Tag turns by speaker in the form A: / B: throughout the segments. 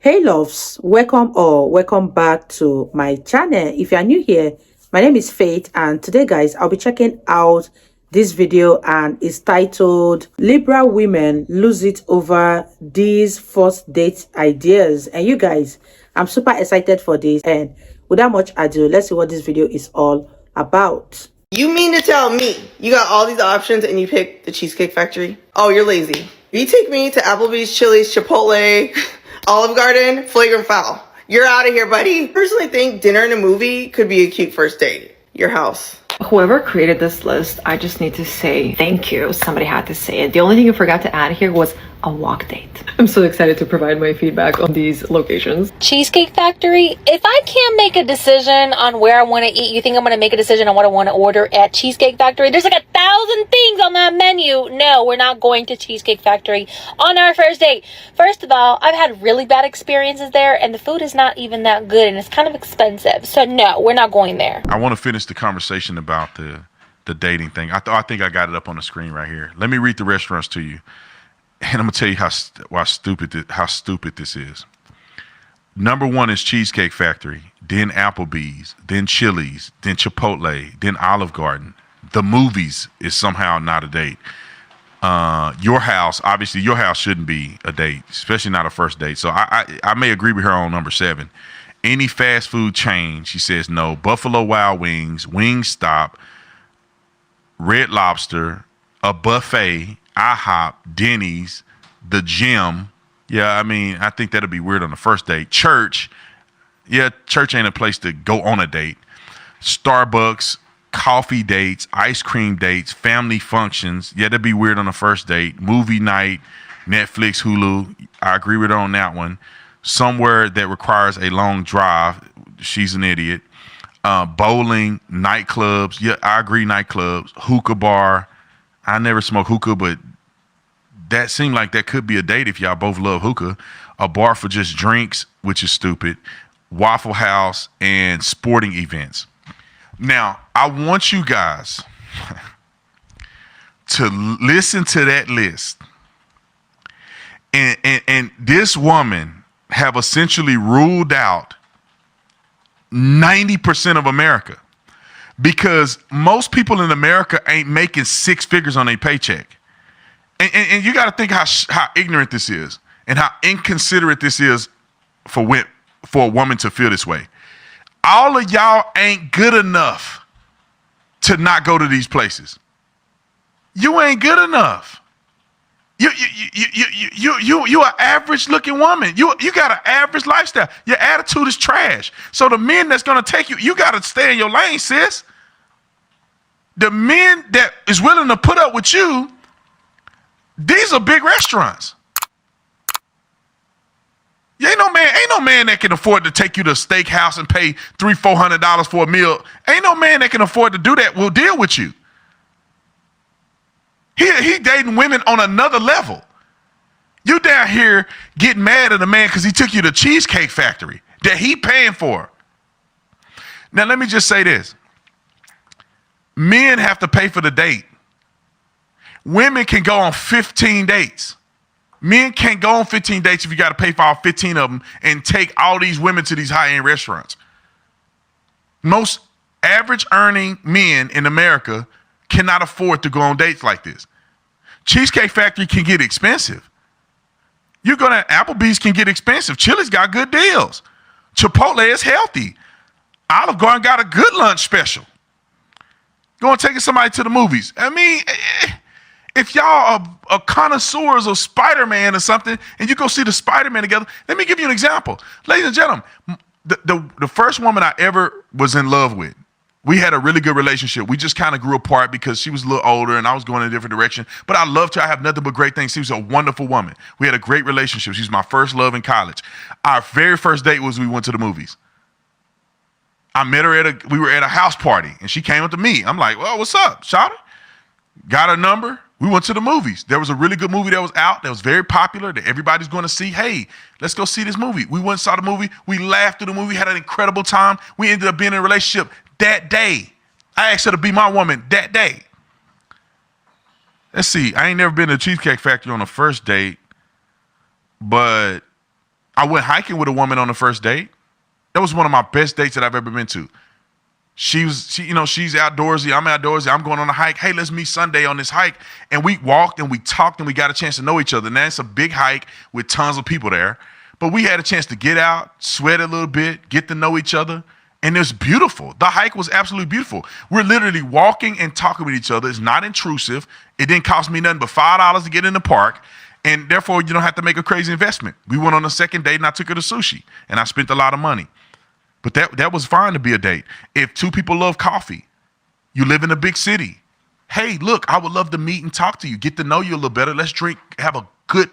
A: Hey loves, welcome or welcome back to my channel. If you are new here, my name is Faith, and today guys I'll be checking out this video, and it's titled Liberal Women Lose It Over These First Date Ideas. And you guys, I'm super excited for this, and without much ado, let's see what this video is all about.
B: You mean to tell me you got all these options and you pick the Cheesecake Factory? Oh, you're lazy. You take me to Applebee's, Chili's, Chipotle, Olive Garden, flagrant foul. You're out of here, buddy. I personally think dinner and a movie could be a cute first date. Your house.
C: Whoever created this list, I just need to say thank you. Somebody had to say it. The only thing you forgot to add here was a walk date. I'm so excited to provide my feedback on these locations.
D: Cheesecake Factory, if I can't make a decision on where I want to eat, you think I'm going to make a decision on what I want to order at Cheesecake Factory? There's like 1,000 things on that menu. No, we're not going to Cheesecake Factory on our first date. First of all, I've had really bad experiences there, and the food is not even that good, and it's kind of expensive. So no, we're not going there.
E: I want to finish the conversation about the dating thing. I think I got it up on the screen right here. Let me read the restaurants to you, and I'm gonna tell you how stupid this is. Number one is Cheesecake Factory, then Applebee's, then Chili's, then Chipotle, then Olive Garden. The movies is somehow not a date. Your house, obviously, your house shouldn't be a date, especially not a first date. So I may agree with her on number 7. Any fast food chain, she says no. Buffalo Wild Wings, Wingstop, Red Lobster, a buffet, IHOP, Denny's, the gym. Yeah, I mean, I think that'd be weird on the first date. Church. Yeah, church ain't a place to go on a date. Starbucks, coffee dates, ice cream dates, family functions. Yeah, that'd be weird on the first date. Movie night, Netflix, Hulu. I agree with her on that one. Somewhere that requires a long drive. She's an idiot. Bowling, nightclubs. Yeah, I agree, nightclubs. Hookah bar. I never smoke hookah, but that seemed like that could be a date if y'all both love hookah. A bar for just drinks, which is stupid. Waffle House and sporting events. Now, I want you guys to listen to that list. And this woman have essentially ruled out 90% of America, because most people in America ain't making 6 figures on their paycheck. And you got to think how ignorant this is and how inconsiderate this is for a woman to feel this way. All of y'all ain't good enough to not go to these places. You ain't good enough. You an average looking woman. You got an average lifestyle. Your attitude is trash. So the men that's gonna take you, you gotta stay in your lane, sis. The men that is willing to put up with you, these are big restaurants. Ain't no man that can afford to take you to a steakhouse and pay $300-400 for a meal. Ain't no man that can afford to do that will deal with you. He dating women on another level. You down here getting mad at a man because he took you to Cheesecake Factory that he paying for. Now let me just say this. Men have to pay for the date. Women can go on 15 dates. Men can't go on 15 dates if you got to pay for all 15 of them and take all these women to these high-end restaurants. Most average earning men in America cannot afford to go on dates like this. Cheesecake Factory can get expensive. You're gonna Applebee's can get expensive. Chili's got good deals. Chipotle is healthy. Olive Garden got a good lunch special. Going taking somebody to the movies. I mean, if y'all are connoisseurs of Spider-Man or something, and you go see the Spider-Man together, let me give you an example. Ladies and gentlemen, the first woman I ever was in love with, we had a really good relationship. We just kind of grew apart because she was a little older and I was going in a different direction. But I loved her. I have nothing but great things. She was a wonderful woman. We had a great relationship. She was my first love in college. Our very first date was we went to the movies. I met her we were at a house party and she came up to me. I'm like, well, what's up, shawty? Got her number. We went to the movies. There was a really good movie that was out that was very popular that everybody's going to see. Hey, let's go see this movie. We went and saw the movie. We laughed through the movie, had an incredible time. We ended up being in a relationship that day. I asked her to be my woman that day. Let's see. I ain't never been to Cheesecake Factory on a first date, but I went hiking with a woman on the first date. That was one of my best dates that I've ever been to. She's outdoorsy. I'm outdoorsy. I'm going on a hike. Hey, let's meet Sunday on this hike. And we walked and we talked and we got a chance to know each other. Now it's a big hike with tons of people there, but we had a chance to get out, sweat a little bit, get to know each other. And it was beautiful. The hike was absolutely beautiful. We're literally walking and talking with each other. It's not intrusive. It didn't cost me nothing but $5 to get in the park. And therefore, you don't have to make a crazy investment. We went on a second date and I took her to sushi and I spent a lot of money. But that was fine to be a date. If two people love coffee, you live in a big city. Hey, look, I would love to meet and talk to you, get to know you a little better. Let's drink, have a good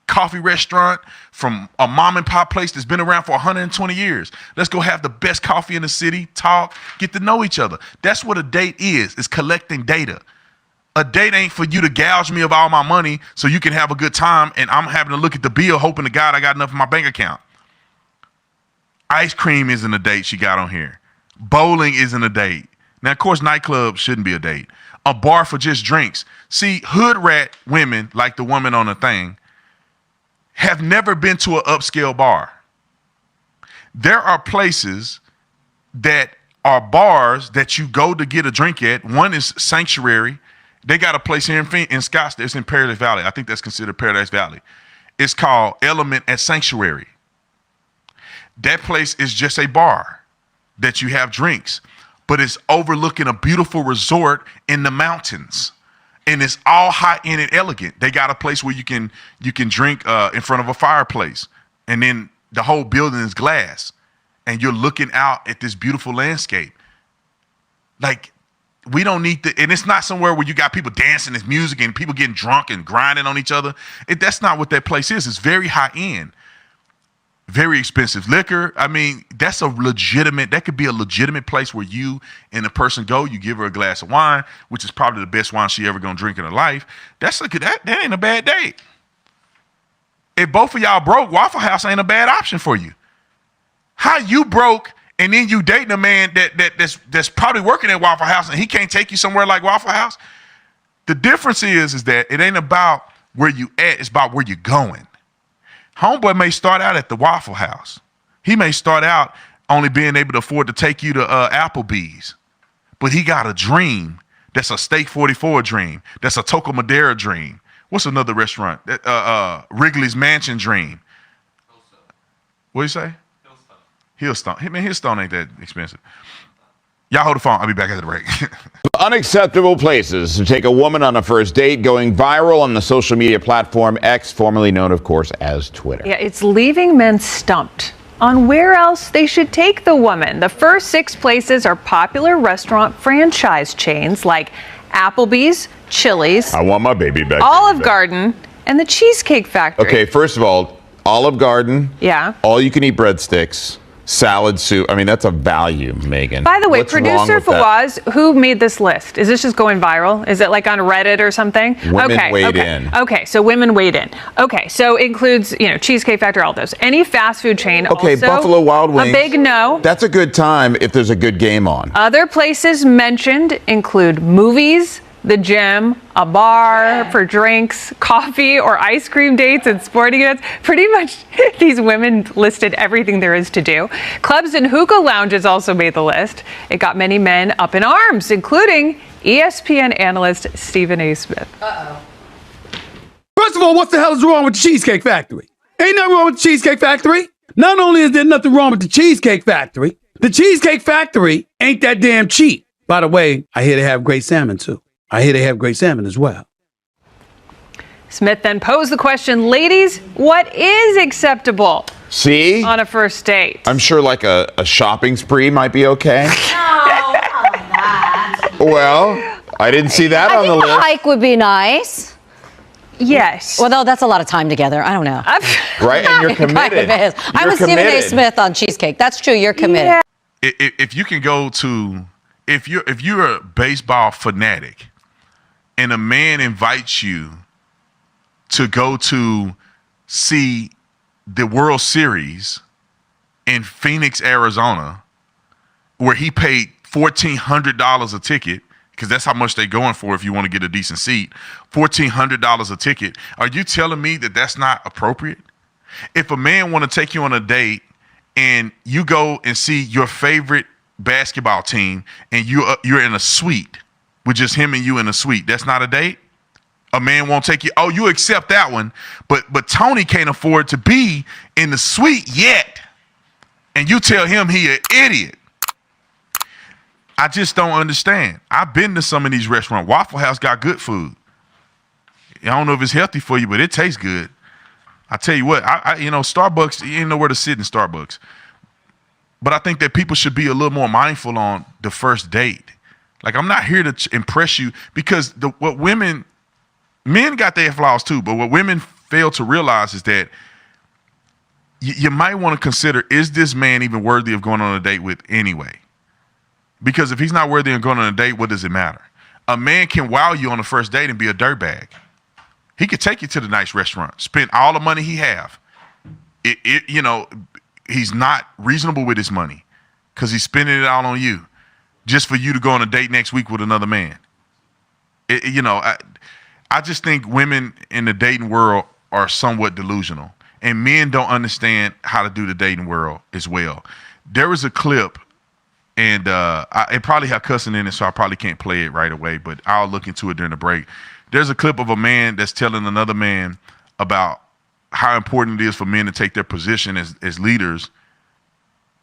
E: coffee restaurant from a mom and pop place that's been around for 120 years. Let's go have the best coffee in the city, talk, get to know each other. That's what a date is collecting data. A date ain't for you to gouge me of all my money so you can have a good time and I'm having to look at the bill hoping to God I got enough in my bank account. Ice cream isn't a date she got on here. Bowling isn't a date. Now, of course, nightclubs shouldn't be a date. A bar for just drinks. See, hood rat women, like the woman on the thing, have never been to an upscale bar. There are places that are bars that you go to get a drink at. One is Sanctuary. They got a place here in Scottsdale. It's in Paradise Valley. I think that's considered Paradise Valley. It's called Element at Sanctuary. That place is just a bar that you have drinks, but it's overlooking a beautiful resort in the mountains. And it's all high-end and elegant. They got a place where you can drink in front of a fireplace. And then the whole building is glass. And you're looking out at this beautiful landscape. Like, we don't need to, and it's not somewhere where you got people dancing, there's music and people getting drunk and grinding on each other. That's not what that place is. It's very high-end. Very expensive liquor. I mean, that could be a legitimate place where you and the person go, you give her a glass of wine, which is probably the best wine she ever gonna drink in her life. That ain't a bad date. If both of y'all broke, Waffle House ain't a bad option for you. How you broke and then you dating a man that's probably working at Waffle House and he can't take you somewhere like Waffle House? The difference is that it ain't about where you at, it's about where you're going. Homeboy may start out at the Waffle House. He may start out only being able to afford to take you to Applebee's. But he got a dream. That's a Steak 44 dream. That's a Toco Madera dream. What's another restaurant? Wrigley's Mansion dream. What do you say? Hillstone. Man, Hillstone ain't that expensive. Y'all hold the phone. I'll be back after the break.
F: Unacceptable places to take a woman on a first date going viral on the social media platform X, formerly known, of course, as Twitter.
C: Yeah, it's leaving men stumped on where else they should take the woman. The first 6 places are popular restaurant franchise chains like Applebee's, Chili's,
F: I want my baby back.
C: Olive Garden, and the Cheesecake Factory.
F: Okay, first of all, Olive Garden.
C: Yeah.
F: All you can eat breadsticks. Salad soup. I mean, that's a value, Megan.
C: By the way,
F: What's wrong
C: producer
F: with that?
C: Fawaz, who made this list? Is this just going viral? Is it like on Reddit or something?
F: Women weighed in.
C: Okay, so women weighed in. Okay, so includes, Cheesecake Factory, all those. Any fast food chain.
F: Okay,
C: also,
F: Buffalo Wild Wings.
C: A big no.
F: That's a good time if there's a good game on.
C: Other places mentioned include movies, the gym, a bar for drinks, coffee or ice cream dates and sporting events. Pretty much these women listed everything there is to do. Clubs and hookah lounges also made the list. It got many men up in arms, including ESPN analyst Stephen A. Smith.
G: First of all, what the hell is wrong with the Cheesecake Factory? Ain't nothing wrong with the Cheesecake Factory. Not only is there nothing wrong with the Cheesecake Factory ain't that damn cheap. By the way, I hear they have great salmon too. I hear they have great salmon as well.
C: Smith then posed the question, ladies, what is acceptable
F: See?
C: on a first date?
F: I'm sure like a shopping spree might be okay.
H: No, not like that.
F: Well, I didn't see that on the
H: A
F: list.
H: hike would be nice.
C: Yes.
H: Well, though, that's a lot of time together. I don't know.
F: Right? And you're committed.
H: Kind of is. I'm
F: You're
H: with Stephen A.
F: committed.
H: Smith on cheesecake. That's true. You're committed.
C: Yeah.
E: If you can go to, if you're a baseball fanatic and a man invites you to go to see the World Series in Phoenix, Arizona, where he paid $1,400 a ticket, because that's how much they're going for if you want to get a decent seat, $1,400 a ticket. Are you telling me that that's not appropriate? If a man want to take you on a date and you go and see your favorite basketball team and you're in a suite with just him and you in a suite, that's not a date? A man won't take you. Oh, you accept that one, but Tony can't afford to be in the suite yet, and you tell him he an idiot. I just don't understand. I've been to some of these restaurants. Waffle House got good food. I don't know if it's healthy for you, but it tastes good. I tell you what, Starbucks, you ain't know where to sit in Starbucks. But I think that people should be a little more mindful on the first date. Like, I'm not here to impress you, because men got their flaws too, but what women fail to realize is that you might want to consider, is this man even worthy of going on a date with anyway? Because if he's not worthy of going on a date, what does it matter? A man can wow you on the first date and be a dirtbag. He could take you to the nice restaurant, spend all the money he have. He's not reasonable with his money because he's spending it all on you just for you to go on a date next week with another man. I just think women in the dating world are somewhat delusional, and men don't understand how to do the dating world as well. There was a clip, and it probably had cussing in it, so I probably can't play it right away, but I'll look into it during the break. There's a clip of a man that's telling another man about how important it is for men to take their position as leaders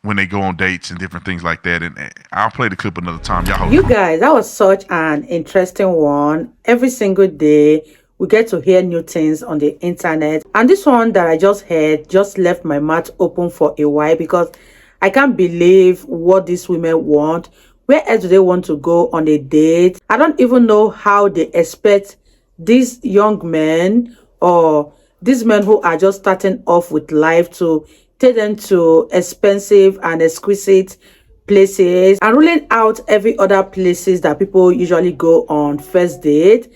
E: when they go on dates and different things like that. And I'll play the clip another time. Y'all,
A: you guys, that was such an interesting one. Every single day we get to hear new things on the internet, and this one that I just heard just left my mouth open for a while, because I can't believe what these women want. Where else do they want to go on a date? I don't even know how they expect these young men or these men who are just starting off with life to take them to expensive and exquisite places, and ruling out every other places that people usually go on first date.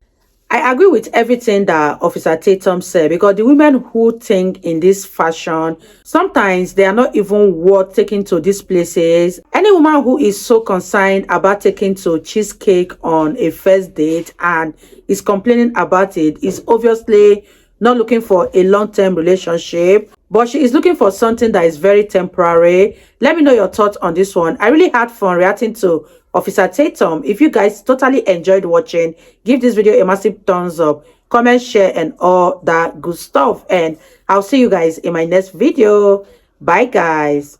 A: I agree with everything that Officer Tatum said, because the women who think in this fashion, sometimes they are not even worth taking to these places. Any woman who is so concerned about taking to cheesecake on a first date and is complaining about it is obviously not looking for a long-term relationship, but she is looking for something that is very temporary. Let me know your thoughts on this one. I really had fun reacting to Officer Tatum. If you guys totally enjoyed watching, give this video a massive thumbs up, comment, share, and all that good stuff. And I'll see you guys in my next video. Bye, guys.